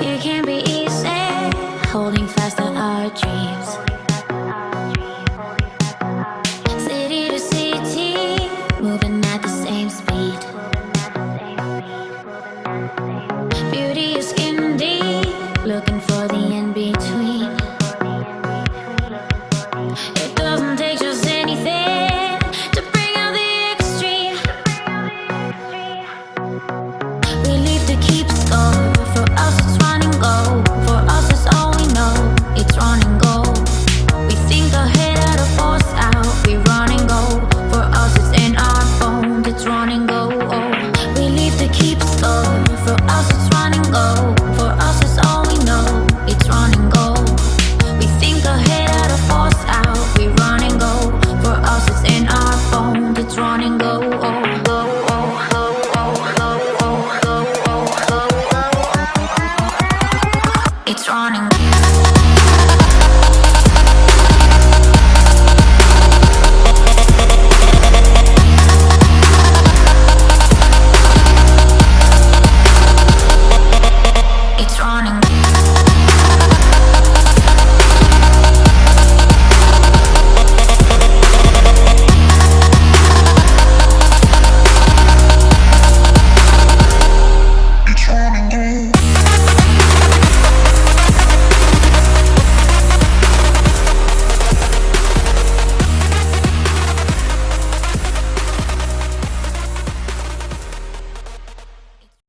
It can be easy, holding fast to our dreams. City to city, moving at the same speed. Beauty is skin deep, looking for the in-between. It doesn't take just anything to bring out the extreme. We live to keep score. For us it's run and go. For us it's all we know. It's run and go. We think ahead out of force out. We run and go. For us it's in our bones. It's run and go. Oh. We live to keep score. For us it's run and go. For us it's all we know. It's run and go. We think ahead out of force out. We run and go. For us it's in our bones. It's run and go. Oh. It's running.